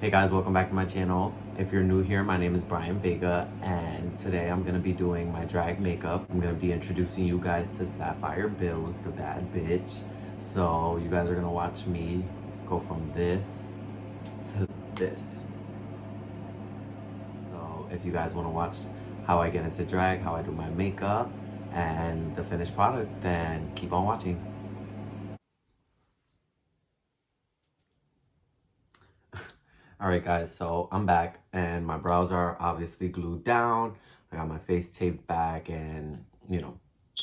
Hey guys, welcome back to my channel. If you're new here, my name is Brian Vega, and today I'm gonna be doing my drag makeup. I'm gonna be introducing you guys to Sapphire Bills, the bad bitch. So you guys are gonna watch me go from this to this. So if you guys wanna watch how I get into drag, how I do my makeup, and the finished product, then keep on watching. Alright guys, so I'm back and my brows are obviously glued down. I got my face taped back and,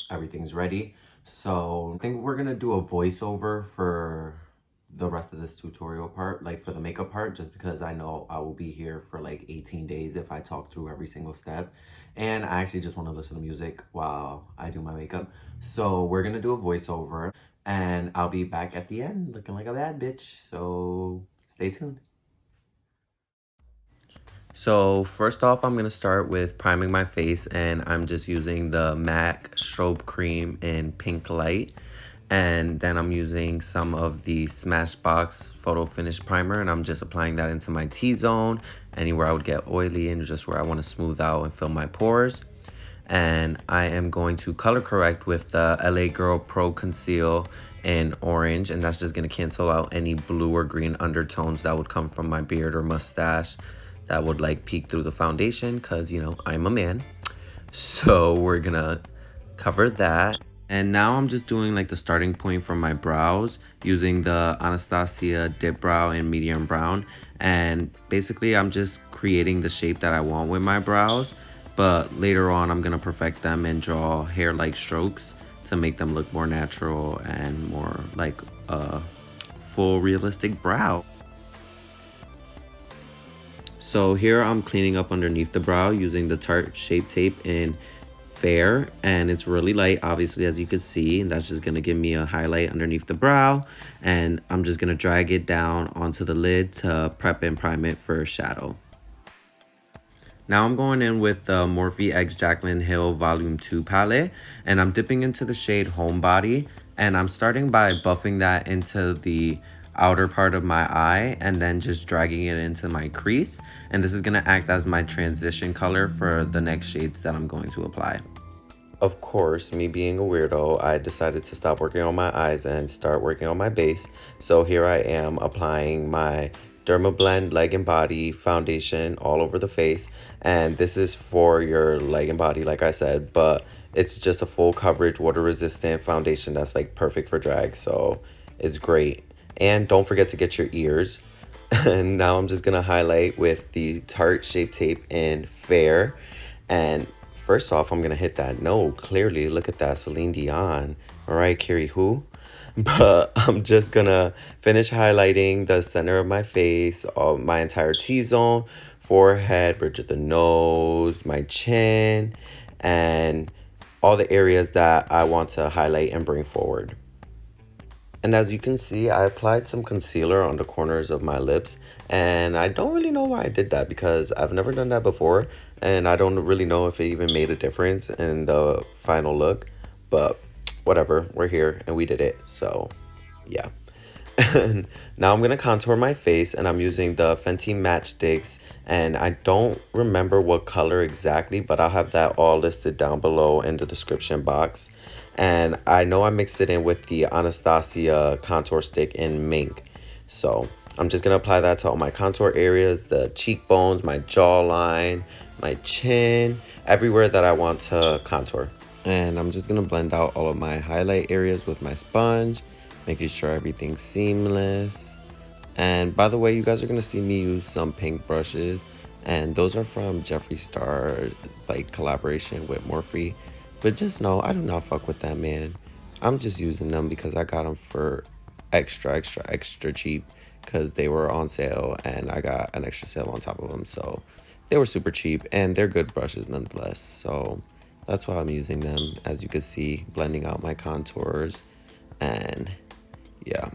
everything's ready. So I think we're gonna do a voiceover for the rest of this tutorial part, like for the makeup part, just because I know I will be here for like 18 days if I talk through every single step. And I actually just want to listen to music while I do my makeup. So we're gonna do a voiceover and I'll be back at the end looking like a bad bitch. So stay tuned. So first off, I'm going to start with priming my face, and I'm just using the MAC Strobe Cream in Pink Light. And then I'm using some of the Smashbox Photo Finish Primer, and I'm just applying that into my T-zone, anywhere I would get oily and just where I want to smooth out and fill my pores. And I am going to color correct with the LA Girl Pro Conceal in orange, and that's just going to cancel out any blue or green undertones that would come from my beard or mustache that would like peek through the foundation, because I'm a man. So we're gonna cover that. And now I'm just doing like the starting point for my brows using the Anastasia Dip Brow in medium brown. And basically I'm just creating the shape that I want with my brows, but later on I'm gonna perfect them and draw hair-like strokes to make them look more natural and more like a full realistic brow. So here I'm cleaning up underneath the brow using the Tarte Shape Tape in Fair, and it's really light, obviously, as you can see, and that's just gonna give me a highlight underneath the brow. And I'm just gonna drag it down onto the lid to prep and prime it for shadow. Now I'm going in with the Morphe x Jaclyn Hill Volume 2 palette, and I'm dipping into the shade Homebody, and I'm starting by buffing that into the outer part of my eye and then just dragging it into my crease. And this is going to act as my transition color for the next shades that I'm going to apply. Of course, me being a weirdo, I decided to stop working on my eyes and start working on my base. So here I am applying my Dermablend Leg and Body foundation all over the face. And this is for your leg and body, like I said, but it's just a full coverage, water resistant foundation that's like perfect for drag. So it's great. And don't forget to get your ears. And now I'm just gonna highlight with the Tarte Shape Tape in Fair. And first off, I'm gonna hit that note. Clearly, look at that, Celine Dion. Mariah Carey who? But I'm just gonna finish highlighting the center of my face, my entire T-zone, forehead, bridge of the nose, my chin, and all the areas that I want to highlight and bring forward. And as you can see, I applied some concealer on the corners of my lips, and I don't really know why I did that because I've never done that before, and I don't really know if it even made a difference in the final look, but whatever, we're here and we did it, so yeah. And now I'm going to contour my face, and I'm using the Fenty Matchsticks, and I don't remember what color exactly, but I'll have that all listed down below in the description box. And I know I mixed it in with the Anastasia contour stick in Mink. So I'm just going to apply that to all my contour areas, the cheekbones, my jawline, my chin, everywhere that I want to contour. And I'm just going to blend out all of my highlight areas with my sponge, making sure everything's seamless. And by the way, you guys are going to see me use some pink brushes, and those are from Jeffree Star's like collaboration with Morphe. But just know, I do not fuck with that, man. I'm just using them because I got them for extra cheap because they were on sale and I got an extra sale on top of them. So they were super cheap and they're good brushes nonetheless. So that's why I'm using them. As you can see, blending out my contours, and yeah.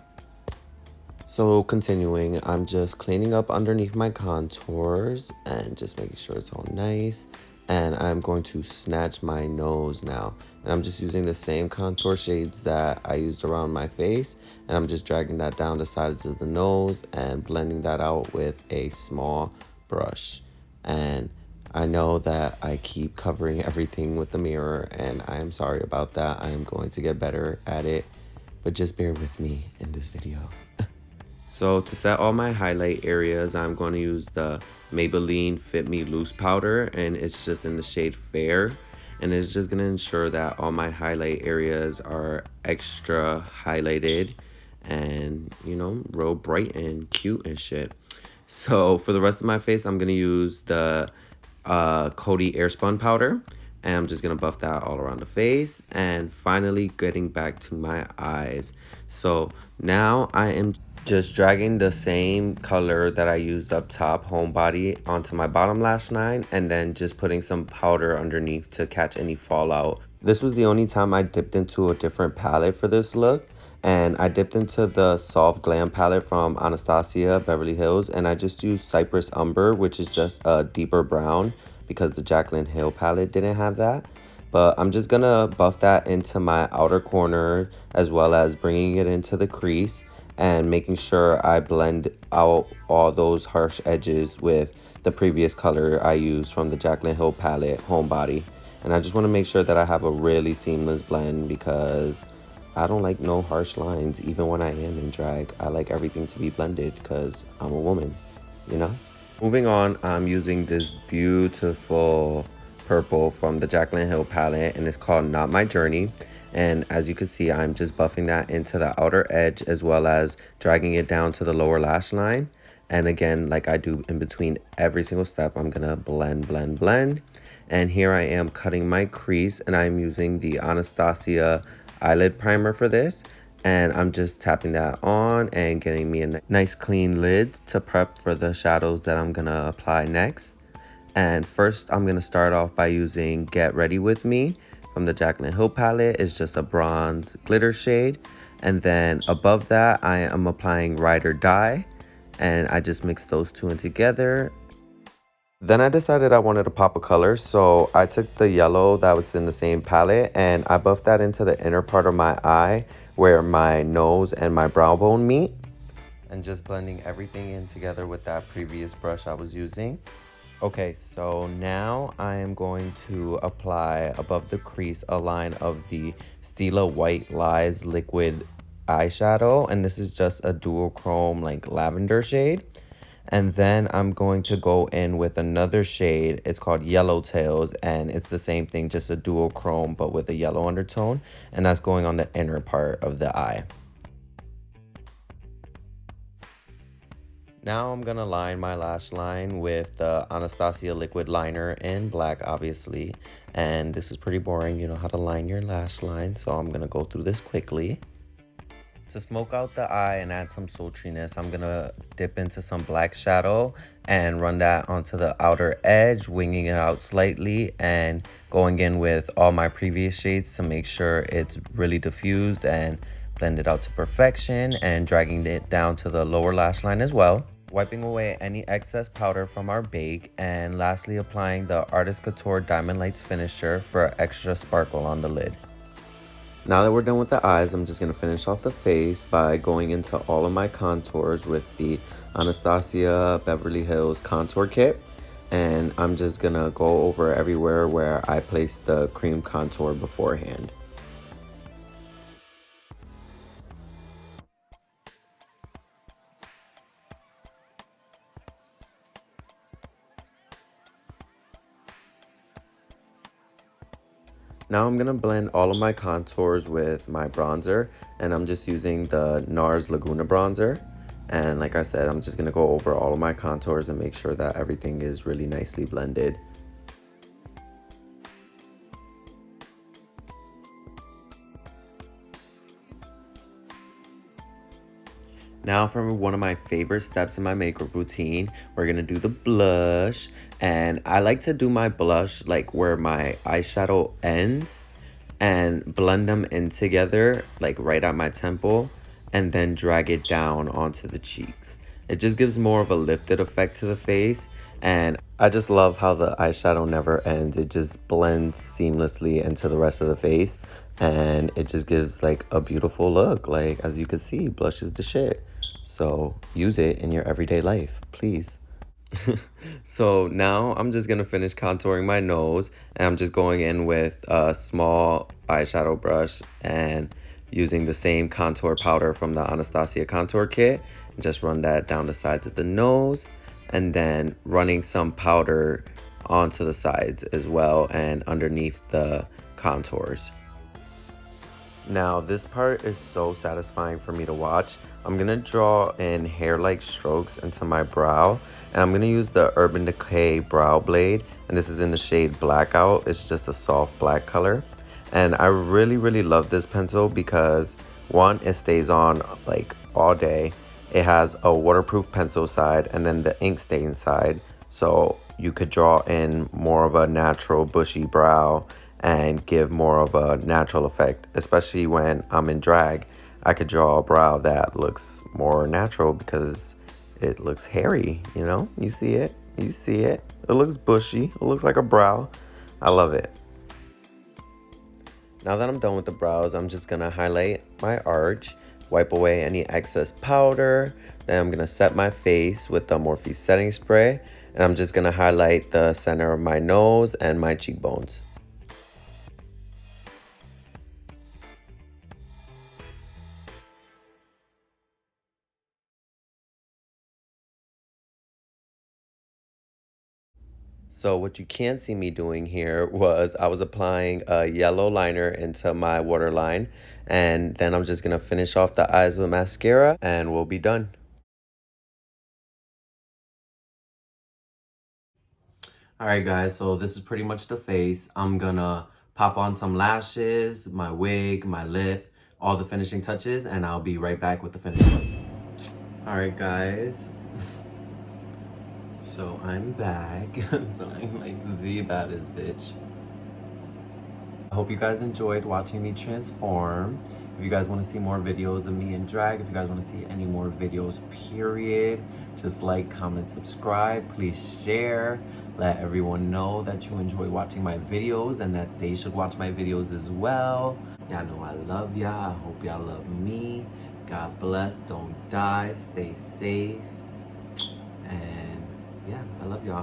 So continuing, I'm just cleaning up underneath my contours and just making sure it's all nice. And I'm going to snatch my nose now. And I'm just using the same contour shades that I used around my face. And I'm just dragging that down the sides of the nose and blending that out with a small brush. And I know that I keep covering everything with the mirror, and I am sorry about that. I am going to get better at it, but just bear with me in this video. So to set all my highlight areas, I'm going to use the Maybelline Fit Me Loose Powder, and it's just in the shade Fair. And it's just going to ensure that all my highlight areas are extra highlighted and, you know, real bright and cute and shit. So for the rest of my face, I'm going to use the Coty Airspun Powder. And I'm just going to buff that all around the face. And finally, getting back to my eyes. So now I am just dragging the same color that I used up top, Homebody, onto my bottom lash line, and then just putting some powder underneath to catch any fallout. This was the only time I dipped into a different palette for this look, and I dipped into the Soft Glam palette from Anastasia Beverly Hills, and I just used Cypress Umber, which is just a deeper brown because the Jaclyn Hill palette didn't have that. But I'm just gonna buff that into my outer corner as well as bringing it into the crease and making sure I blend out all those harsh edges with the previous color I used from the Jaclyn Hill palette, Homebody. And I just want to make sure that I have a really seamless blend because I don't like no harsh lines even when I am in drag. I like everything to be blended because I'm a woman, you know? Moving on, I'm using this beautiful purple from the Jaclyn Hill palette, and it's called Not My Journey. And as you can see, I'm just buffing that into the outer edge as well as dragging it down to the lower lash line. And again, like I do in between every single step, I'm gonna blend, blend, blend. And here I am cutting my crease, and I'm using the Anastasia eyelid primer for this. And I'm just tapping that on and getting me a nice clean lid to prep for the shadows that I'm gonna apply next. And first, I'm gonna start off by using Get Ready With Me from the Jaclyn Hill palette. It's just a bronze glitter shade. And then above that, I am applying Ride or Die. And I just mixed those two in together. Then I decided I wanted to pop a color. So I took the yellow that was in the same palette and I buffed that into the inner part of my eye where my nose and my brow bone meet. And just blending everything in together with that previous brush I was using. Okay, so now I am going to apply above the crease a line of the Stila White Lies liquid eyeshadow, and this is just a dual chrome like lavender shade. And then I'm going to go in with another shade. It's called Yellowtails, and it's the same thing, just a dual chrome but with a yellow undertone, and that's going on the inner part of the eye. Now I'm gonna line my lash line with the Anastasia liquid liner in black, obviously. And this is pretty boring, you know how to line your lash line, so I'm gonna go through this quickly. To smoke out the eye and add some sultriness, I'm gonna dip into some black shadow and run that onto the outer edge, winging it out slightly and going in with all my previous shades to make sure it's really diffused and blend it out to perfection, and dragging it down to the lower lash line as well. Wiping away any excess powder from our bake, and lastly applying the Artist Couture Diamond Lights finisher for extra sparkle on the lid. Now that we're done with the eyes, I'm just going to finish off the face by going into all of my contours with the Anastasia Beverly Hills contour kit. And I'm just going to go over everywhere where I placed the cream contour beforehand. Now I'm gonna blend all of my contours with my bronzer, and I'm just using the Nars Laguna bronzer. And like I said, I'm just gonna go over all of my contours and make sure that everything is really nicely blended. Now for one of my favorite steps in my makeup routine, we're gonna do the blush. And I like to do my blush like where my eyeshadow ends and blend them in together, like right at my temple, and then drag it down onto the cheeks. It just gives more of a lifted effect to the face. And I just love how the eyeshadow never ends. It just blends seamlessly into the rest of the face. And it just gives like a beautiful look. Like, as you can see, blush is the shit. So use it in your everyday life, please. So now I'm just gonna finish contouring my nose, and I'm just going in with a small eyeshadow brush and using the same contour powder from the Anastasia contour kit, and just run that down the sides of the nose, and then running some powder onto the sides as well and underneath the contours. Now this part is so satisfying for me to watch. I'm gonna draw in hair-like strokes into my brow, and I'm gonna use the Urban Decay brow blade, and this is in the shade Blackout. It's just a soft black color, and I really love this pencil because one, it stays on like all day. It has a waterproof pencil side and then the ink stain side, so you could draw in more of a natural bushy brow and give more of a natural effect, especially when I'm in drag. I could draw a brow that looks more natural because it looks hairy, you know? You see it, you see it. It looks bushy, it looks like a brow. I love it. Now that I'm done with the brows, I'm just gonna highlight my arch, wipe away any excess powder. Then I'm gonna set my face with the Morphe setting spray, and I'm just gonna highlight the center of my nose and my cheekbones. So what you can't see me doing here was I was applying a yellow liner into my waterline, and then I'm just gonna finish off the eyes with mascara and we'll be done. All right, guys, so this is pretty much the face. I'm gonna pop on some lashes, my wig, my lip, all the finishing touches, and I'll be right back with the finished look. All right, guys. So I'm back, feeling like the baddest bitch. I hope you guys enjoyed watching me transform. If you guys want to see more videos of me in drag, if you guys want to see any more videos, period, just like, comment, subscribe. Please share. Let everyone know that you enjoy watching my videos and that they should watch my videos as well. Y'all know I love y'all. I hope y'all love me. God bless. Don't die. Stay safe. And yeah, I love y'all.